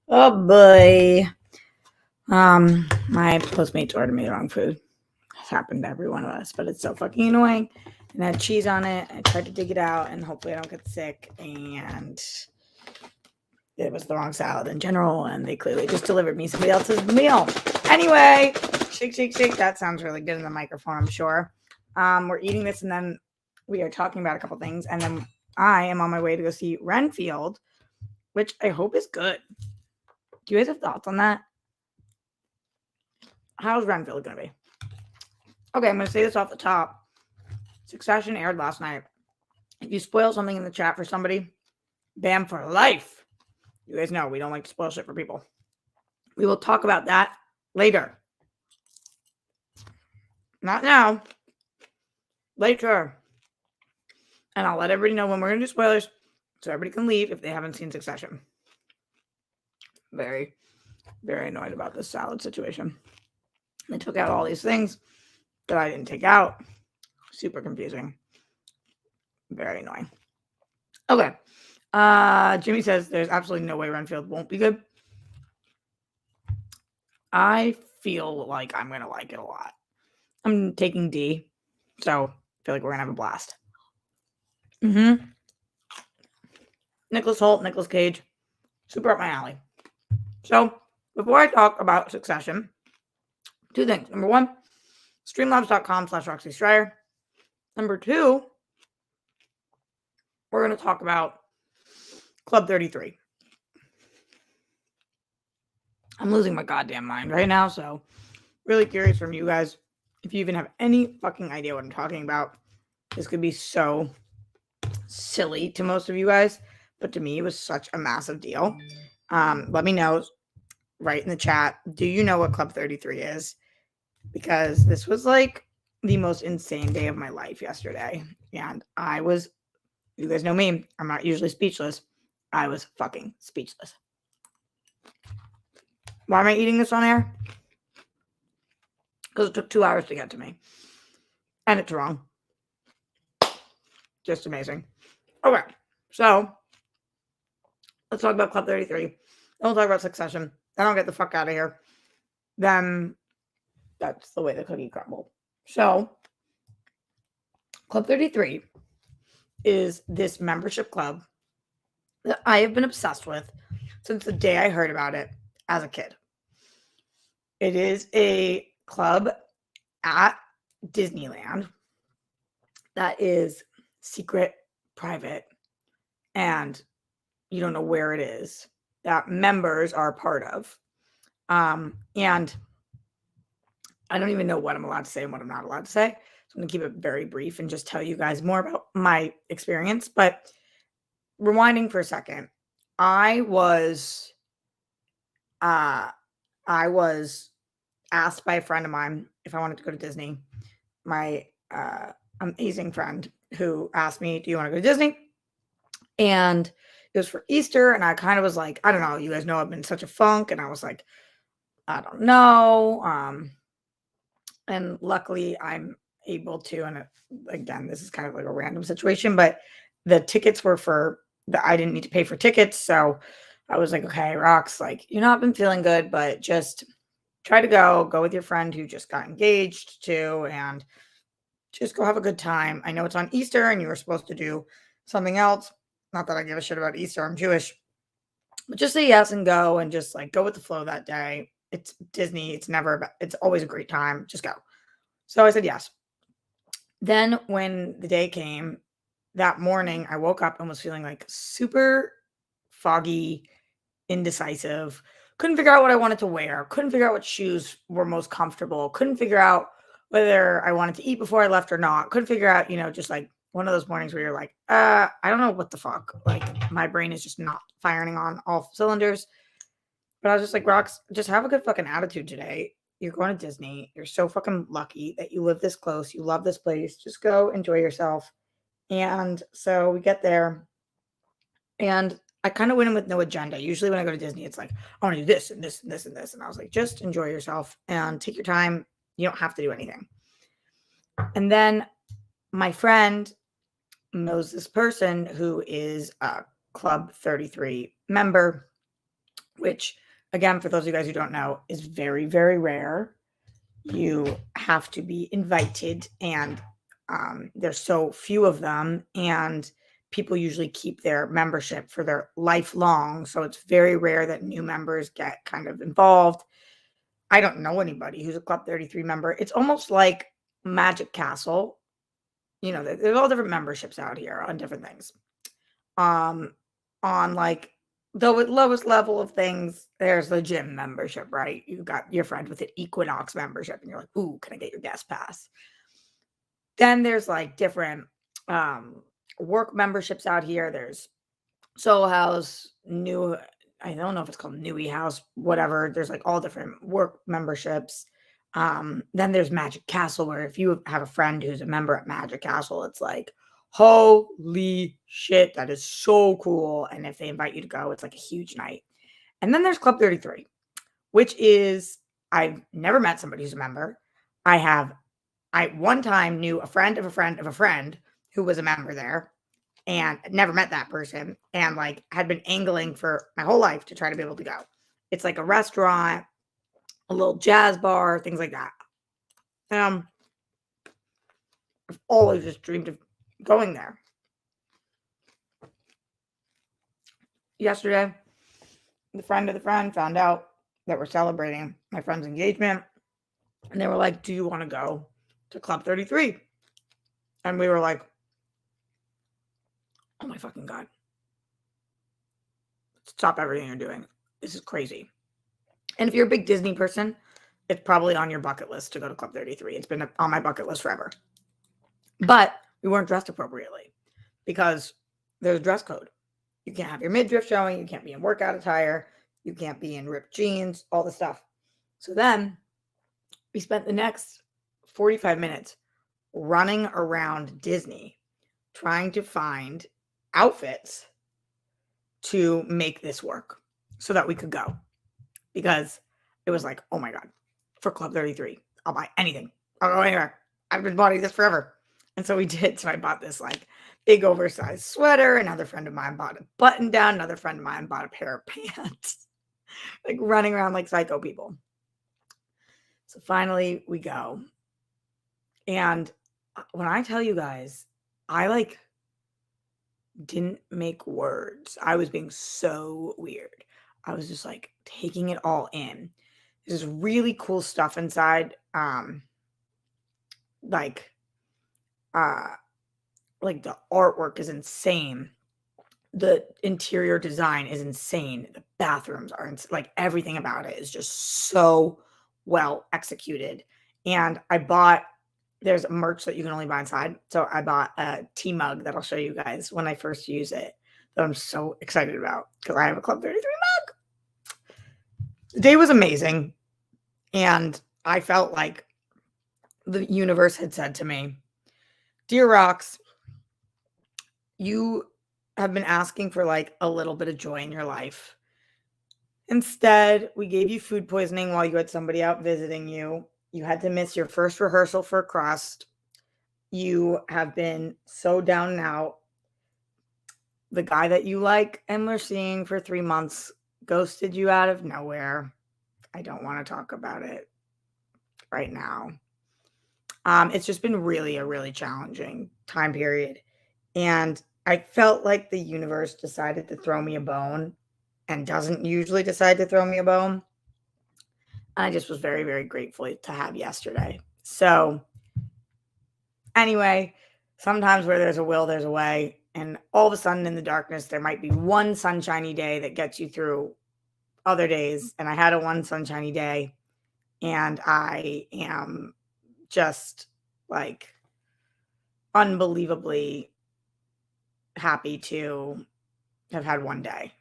Oh boy. My Postmates ordered me the wrong food. It's happened to every one of us, but it's so fucking annoying. And it had cheese on it. I tried to dig it out and hopefully I don't get sick. And it was the wrong salad in general. And they clearly just delivered me somebody else's meal. Anyway, shake, shake, shake. That sounds really good in the microphone, I'm sure. We're eating this and then we are talking about a couple things. And then I am on my way to go see Renfield, which I hope is good. Do you guys have thoughts on that? How's Renfield going to be? Okay, I'm going to say this off the top. Succession aired last night. If you spoil something in the chat for somebody, bam for life. You guys know we don't like to spoil shit for people. We will talk about that later. Not now. Later. And I'll let everybody know when we're going to do spoilers so everybody can leave if they haven't seen Succession. Very, very annoyed about this salad situation. They took out all these things that I didn't take out. Super confusing. Very annoying. Okay. Jimmy says there's absolutely no way Renfield won't be good. I feel like I'm going to like it a lot. I'm taking D, so I feel like we're going to have a blast. Nicholas Hoult, Nicolas Cage. Super up my alley. So, before I talk about Succession, two things. Number one, streamlabs.com/Roxy Stryer. Number two, we're going to talk about Club 33. I'm losing my goddamn mind right now, so really curious from you guys if you even have any fucking idea what I'm talking about. This could be so silly to most of you guys, but to me, it was such a massive deal. Let me know right in the chat. Do you know what Club 33 is? Because this was like the most insane day of my life yesterday. And I was, you guys know me, I'm not usually speechless. I was fucking speechless. Why am I eating this on air? Because it took 2 hours to get to me. And it's wrong. Just amazing. Okay, so let's talk about Club 33. Then we'll talk about Succession. Then I'll get the fuck out of here. Then that's the way the cookie crumbled. So, Club 33 is this membership club that I have been obsessed with since the day I heard about it as a kid. It is a club at Disneyland that is secret, private, and you don't know where it is, that members are a part of. And I don't even know what I'm allowed to say and what I'm not allowed to say. So I'm going to keep it very brief and just tell you guys more about my experience. But rewinding for a second, I was asked by a friend of mine if I wanted to go to Disney. My amazing friend who asked me, do you want to go to Disney? And it was for Easter. And I kind of was like, I don't know. You guys know I've been in such a funk. And I was like, I don't know. And luckily I'm able to, and again, this is kind of like a random situation, but the tickets were I didn't need to pay for tickets. So I was like, okay, Rox, like, you've not been feeling good, but just try to go with your friend who just got engaged too, and just go have a good time. I know it's on Easter and you were supposed to do something else. Not that I give a shit about Easter. I'm Jewish, but just say yes and go, and just like go with the flow that day. It's Disney. It's always a great time. Just go. So I said yes. Then when the day came, that morning, I woke up and was feeling like super foggy, indecisive. Couldn't figure out what I wanted to wear. Couldn't figure out what shoes were most comfortable. Couldn't figure out whether I wanted to eat before I left or not. Couldn't figure out, just like one of those mornings where you're like, I don't know what the fuck. Like, my brain is just not firing on all cylinders. But I was just like, Rox, just have a good fucking attitude today. You're going to Disney. You're so fucking lucky that you live this close. You love this place. Just go enjoy yourself. And so we get there, and I kind of went in with no agenda. Usually when I go to Disney, it's like, I want to do this and this and this and this. And I was like, just enjoy yourself and take your time. You don't have to do anything. And then my friend knows this person who is a Club 33 member, which, again, for those of you guys who don't know, is very, very rare. You have to be invited, and there's so few of them, and people usually keep their membership for their lifelong. So it's very rare that new members get kind of involved. I don't know anybody who's a Club 33 member. It's almost like Magic Castle. There's all different memberships out here on different things. On like the lowest level of things, there's the gym membership, right? You got your friend with an Equinox membership, and you're like, ooh, can I get your guest pass? Then there's like different work memberships out here. There's Soul House, I don't know if it's called Newy House, whatever. There's like all different work memberships. Then there's Magic Castle, where if you have a friend who's a member at Magic Castle, it's like, holy shit, that is so cool. And if they invite you to go, it's like a huge night. And then there's Club 33, which is, I've never met somebody who's a member. I one time knew a friend of a friend of a friend who was a member there, and never met that person, and like had been angling for my whole life to try to be able to go. It's like a restaurant, a little jazz bar, things like that. I've always just dreamed of going there. Yesterday, the friend of the friend found out that we're celebrating my friend's engagement, and they were like, do you want to go to Club 33? And we were like, oh my fucking God. Stop everything you're doing. This is crazy. And if you're a big Disney person, it's probably on your bucket list to go to Club 33. It's been on my bucket list forever. But we weren't dressed appropriately because there's a dress code. You can't have your midriff showing. You can't be in workout attire. You can't be in ripped jeans, all the stuff. So then we spent the next 45 minutes running around Disney trying to find outfits to make this work so that we could go. Because it was like, oh my God, for Club 33, I'll buy anything. I'll go anywhere. I've been wanting this forever. And so we did. So I bought this like big oversized sweater. Another friend of mine bought a button down. Another friend of mine bought a pair of pants. Like running around like psycho people. So finally we go. And when I tell you guys, I like didn't make words. I was being so weird. I was just like taking it all in. There's really cool stuff inside. Like the artwork is insane. The interior design is insane. The bathrooms are like everything about it is just so well executed. And there's merch that you can only buy inside. So I bought a tea mug that I'll show you guys when I first use it, that I'm so excited about because I have a Club 33 mug. The day was amazing. And I felt like the universe had said to me, dear Rox, you have been asking for like a little bit of joy in your life. Instead, we gave you food poisoning while you had somebody out visiting you. You had to miss your first rehearsal for Crust. You have been so down and out. The guy that you like and were seeing for 3 months ghosted you out of nowhere. I don't want to talk about it right now. It's just been really a really challenging time period. And I felt like the universe decided to throw me a bone, and doesn't usually decide to throw me a bone. I just was very, very grateful to have yesterday. So anyway, sometimes where there's a will, there's a way. And all of a sudden in the darkness, there might be one sunshiny day that gets you through other days. And I had a one sunshiny day, and I am just like unbelievably happy to have had one day.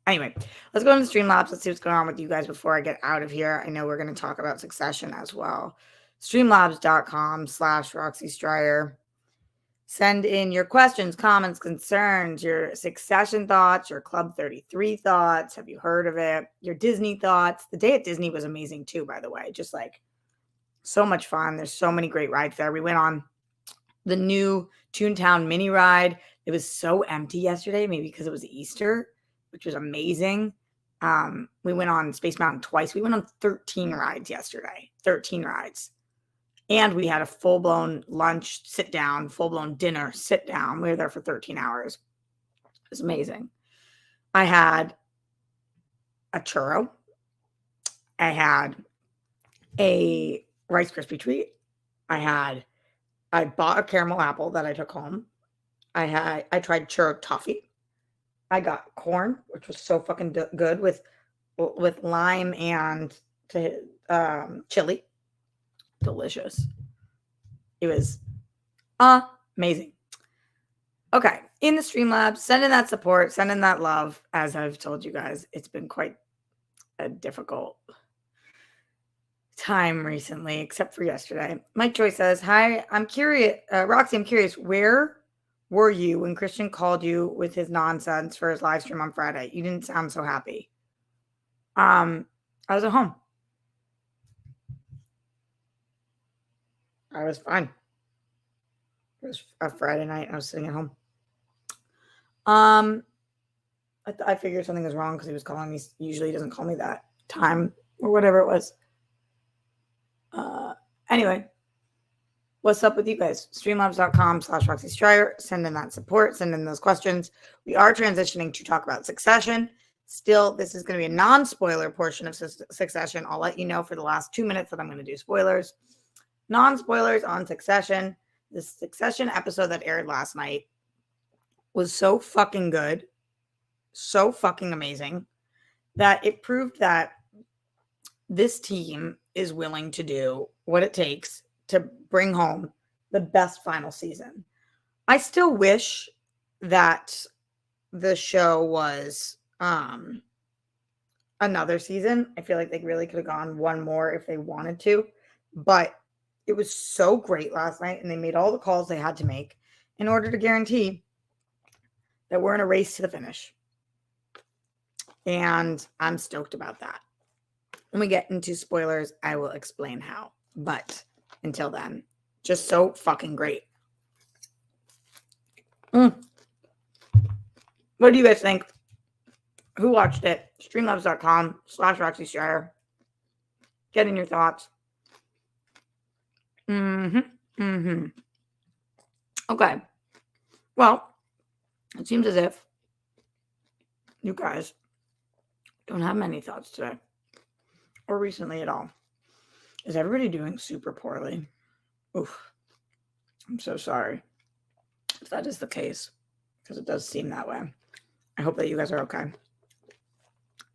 Anyway, let's go into Streamlabs. Let's see what's going on with you guys before I get out of here. I know we're going to talk about Succession as well. Streamlabs.com/Roxy Stryer. Send in your questions, comments, concerns, your Succession thoughts, your Club 33 thoughts. Have you heard of it? Your Disney thoughts. The day at Disney was amazing too, by the way. Just like so much fun. There's so many great rides there. We went on the new Toontown mini ride. It was so empty yesterday, maybe because it was Easter, which was amazing. We went on Space Mountain twice. We went on 13 rides yesterday. 13 rides. And we had a full-blown lunch, sit down, full-blown dinner, sit down. We were there for 13 hours. It was amazing. I had a churro. I had a Rice Krispie treat. I bought a caramel apple that I took home. I tried churro toffee. I got corn, which was so fucking good with lime and chili. Delicious. It was amazing. Okay. In the Streamlabs, send in that support, send in that love. As I've told you guys, it's been quite a difficult time recently, except for yesterday. Mike Joy says, hi, I'm curious. Roxy, I'm curious, where were you when Christian called you with his nonsense for his live stream on Friday? You didn't sound so happy. I was at home. I was fine. It was a Friday night. I was sitting at home. I figured something was wrong because he was calling me. Usually he doesn't call me that time or whatever it was. Anyway, what's up with you guys? Streamlabs.com/Roxy Stryer. Send in that support. Send in those questions. We are transitioning to talk about Succession. Still, this is going to be a non-spoiler portion of Succession. I'll let you know for the last 2 minutes that I'm going to do spoilers. Non-spoilers on Succession. The Succession episode that aired last night was so fucking good, so fucking amazing, that it proved that this team is willing to do what it takes to bring home the best final season. I still wish that the show was another season. I feel like they really could have gone one more if they wanted to, but it was so great last night, and they made all the calls they had to make in order to guarantee that we're in a race to the finish. And I'm stoked about that. When we get into spoilers, I will explain how. But until then, just so fucking great. What do you guys think? Who watched it? Streamlabs.com/Roxy Stryer. Get in your thoughts. Okay. Well, it seems as if you guys don't have many thoughts today or recently at all. Is everybody doing super poorly? Oof. I'm so sorry if that is the case, because it does seem that way. I hope that you guys are okay.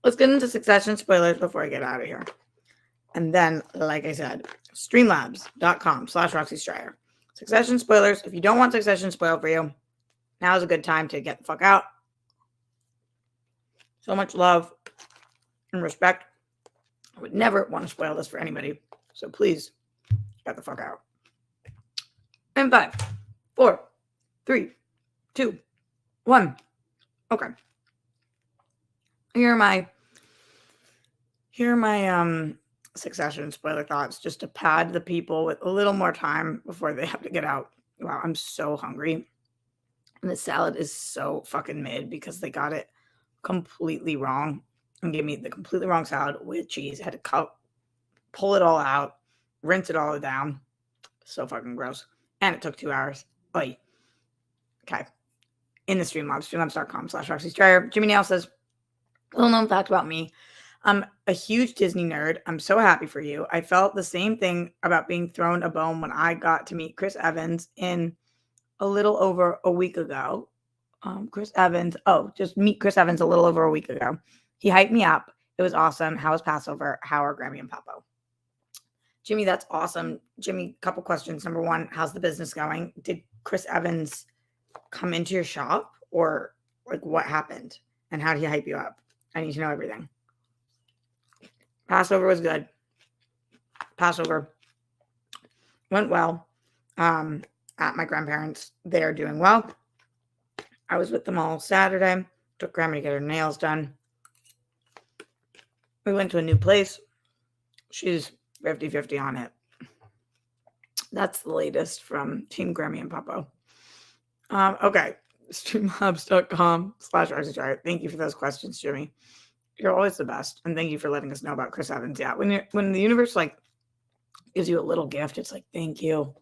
Let's get into Succession spoilers before I get out of here. And then, like I said, streamlabs.com/Roxy Stryer. Succession spoilers. If you don't want Succession spoiled for you, now is a good time to get the fuck out. So much love and respect. I would never want to spoil this for anybody. So please, get the fuck out. And 5, 4, 3, 2, 1. Okay. Here are my Succession spoiler thoughts, just to pad the people with a little more time before they have to get out. Wow, I'm so hungry. And the salad is so fucking mid because they got it completely wrong and gave me the completely wrong salad with cheese. I had to pull it all out, rinse it all down. So fucking gross. And it took 2 hours. Oy. Okay. In the Streamlabs, streamlabs.com/Roxy Stryer. Jimmy Nail says, little known fact about me. I'm a huge Disney nerd. I'm so happy for you. I felt the same thing about being thrown a bone when I got to meet Chris Evans in a little over a week ago. Just meet Chris Evans a little over a week ago. He hyped me up. It was awesome. How was Passover? How are Grammy and Papo? Jimmy, that's awesome. Jimmy, couple questions. Number one, how's the business going? Did Chris Evans come into your shop, or like what happened? And how did he hype you up? I need to know everything. Passover was good. Passover Went well. At my grandparents, they are doing well. I was with them all Saturday. Took grandma to get her nails done. We went to a new place. She's 50-50 on it. That's the latest from Team Grammy and Puppo. Okay. Streamlabs.com/RCGR. Thank you for those questions, Jimmy. You're always the best. And thank you for letting us know about Chris Evans. Yeah. When the universe like gives you a little gift, it's like, thank you.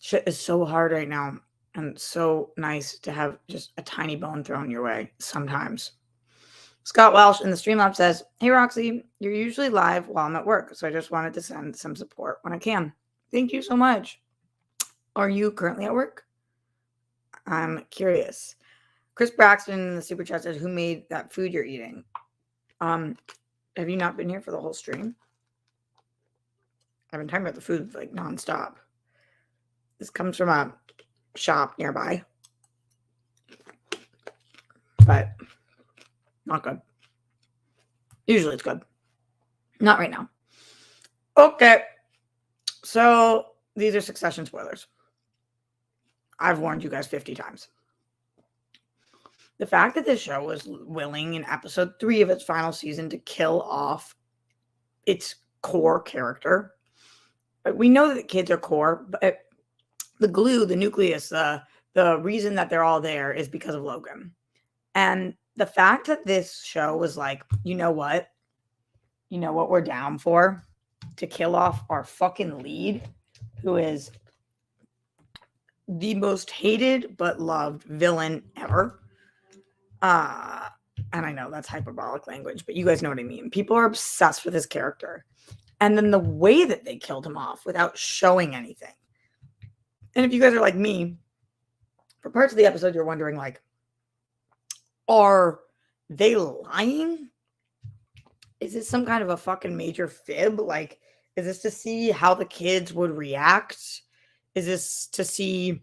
Shit is so hard right now. And it's so nice to have just a tiny bone thrown your way sometimes. Scott Welsh in the Streamlabs says, "Hey Roxy, you're usually live while I'm at work, so I just wanted to send some support when I can. Thank you so much. Are you currently at work? I'm curious." Chris Braxton in the super chat says, "Who made that food you're eating?" Have you not been here for the whole stream? I've been talking about the food like nonstop. This comes from a shop nearby, but not good. Usually it's good. Not right now. Okay. So these are Succession spoilers. I've warned you guys 50 times. The fact that this show was willing in episode 3 of its final season to kill off its core character. We know that the kids are core, but the glue, the nucleus, the reason that they're all there is because of Logan. And the fact that this show was like, you know what we're down for? To kill off our fucking lead, who is the most hated but loved villain ever. And I know that's hyperbolic language, but you guys know what I mean. People are obsessed with his character. And then the way that they killed him off without showing anything. And if you guys are like me, for parts of the episode, you're wondering, like, are they lying? Is this some kind of a fucking major fib? Like, is this to see how the kids would react? Is this to see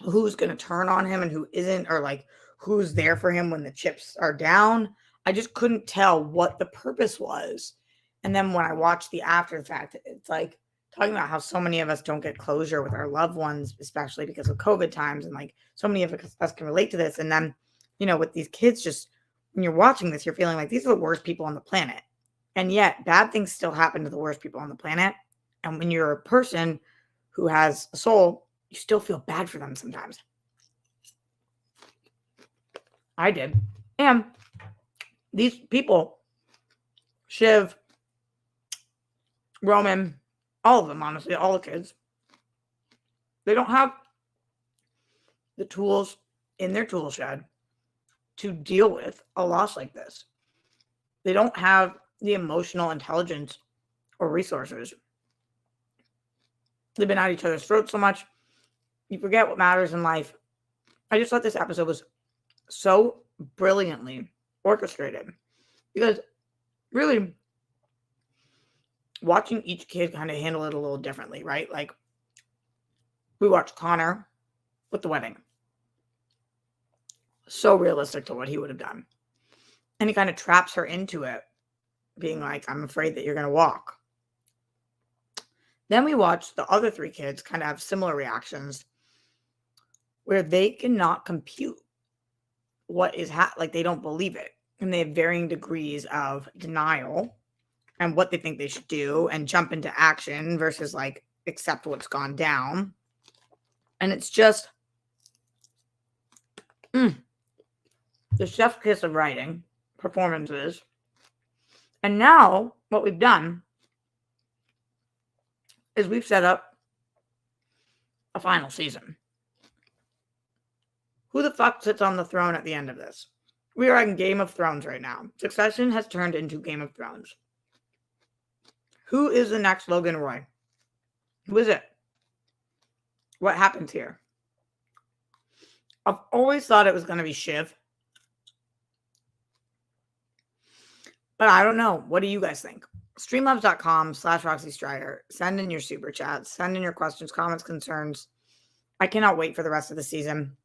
who's going to turn on him and who isn't? Or, like, who's there for him when the chips are down? I just couldn't tell what the purpose was. And then when I watched the after the fact, it's like talking about how so many of us don't get closure with our loved ones, especially because of COVID times. And like so many of us can relate to this. And then, with these kids, just when you're watching this, you're feeling like these are the worst people on the planet. And yet bad things still happen to the worst people on the planet. And when you're a person who has a soul, you still feel bad for them sometimes. I did. And these people, Shiv, Roman, all of them, honestly, all the kids, they don't have the tools in their tool shed to deal with a loss like this. They don't have the emotional intelligence or resources. They've been at each other's throats so much. You forget what matters in life. I just thought this episode was so brilliantly orchestrated because really watching each kid kind of handle it a little differently, right? Like we watched Connor with the wedding. So realistic to what he would have done. And he kind of traps her into it, being like, I'm afraid that you're going to walk. Then we watched the other 3 kids kind of have similar reactions where they cannot compute what is like they don't believe it. And they have varying degrees of denial and what they think they should do and jump into action versus like accept what's gone down. And it's just the chef's kiss of writing, performances. And now what we've done is we've set up a final season. Who the fuck sits on the throne at the end of this? We are in Game of Thrones right now. Succession has turned into Game of Thrones. Who is the next Logan Roy? Who is it? What happens here? I've always thought it was going to be Shiv. But I don't know. What do you guys think? Streamlabs.com/Roxy Strider. Send in your super chats. Send in your questions, comments, concerns. I cannot wait for the rest of the season.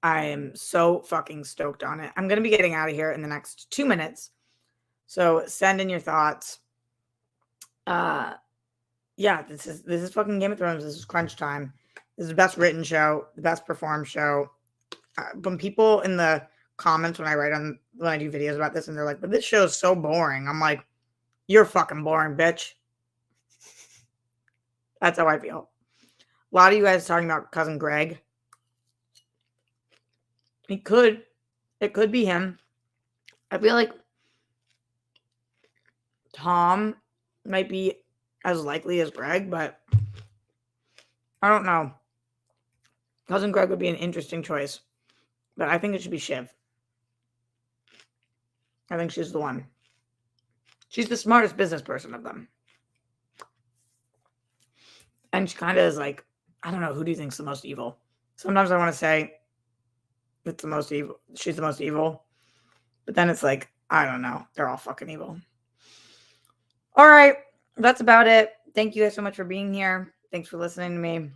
I am so fucking stoked on it. I'm going to be getting out of here in the next 2 minutes. So send in your thoughts. Yeah, yeah, this is fucking Game of Thrones. This is crunch time. This is the best written show, the best performed show. When people in the comments when I do videos about this and they're like, "But this show is so boring," I'm like, "You're fucking boring, bitch." That's how I feel. A lot of you guys talking about cousin Greg. It could be him. I feel like Tom might be as likely as Greg, but I don't know. Cousin Greg would be an interesting choice, but I think it should be Shiv. I think she's the one. She's the smartest business person of them. And she kind of is like, I don't know, who do you think's the most evil? Sometimes I want to say it's the most evil. She's the most evil. But then it's like, I don't know. They're all fucking evil. All right. That's about it. Thank you guys so much for being here. Thanks for listening to me.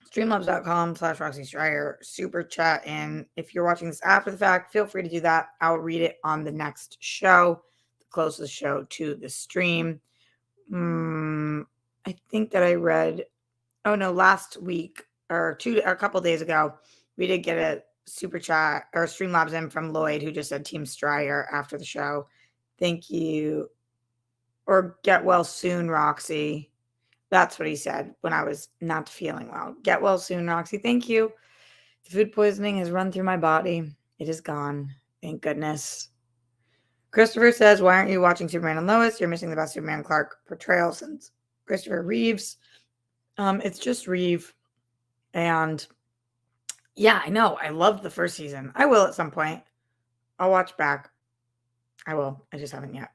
Streamlabs.com/Roxy Stryer. Super chat. And if you're watching this after the fact, feel free to do that. I'll read it on the next show, the closest show to the stream. I think that I read, last week or a couple days ago, we did get a super chat or Streamlabs in from Lloyd who just said Team Stryer after the show. Thank you. Or get well soon, Roxy. That's what he said when I was not feeling well. Get well soon, Roxy. Thank you. The food poisoning has run through my body. It is gone. Thank goodness. Christopher says, why aren't you watching Superman and Lois? You're missing the best Superman Clark portrayal since Christopher Reeves. It's just Reeve. And yeah, I know. I loved the first season. I will at some point. I'll watch back. I will. I just haven't yet.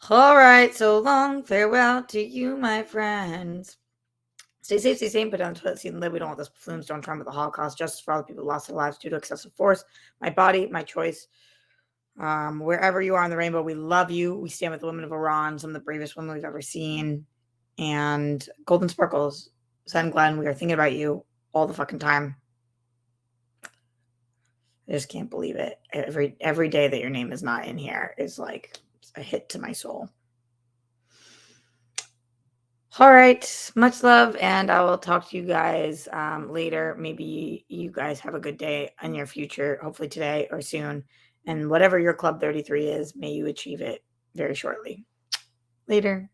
All right. So long. Farewell to you, my friends. Stay safe, stay sane, but don't see and live. We don't want this flume stone trauma of the Holocaust. Justice for all the people who lost their lives due to excessive force. My body, my choice. Wherever you are on the rainbow, we love you. We stand with the women of Iran, some of the bravest women we've ever seen. And Golden Sparkles, Zen Glenn, we are thinking about you all the fucking time. I just can't believe it. Every day that your name is not in here is like a hit to my soul. All right. Much love. And I will talk to you guys later. Maybe you guys have a good day in your future, hopefully today or soon. And whatever your Club 33 is, may you achieve it very shortly. Later.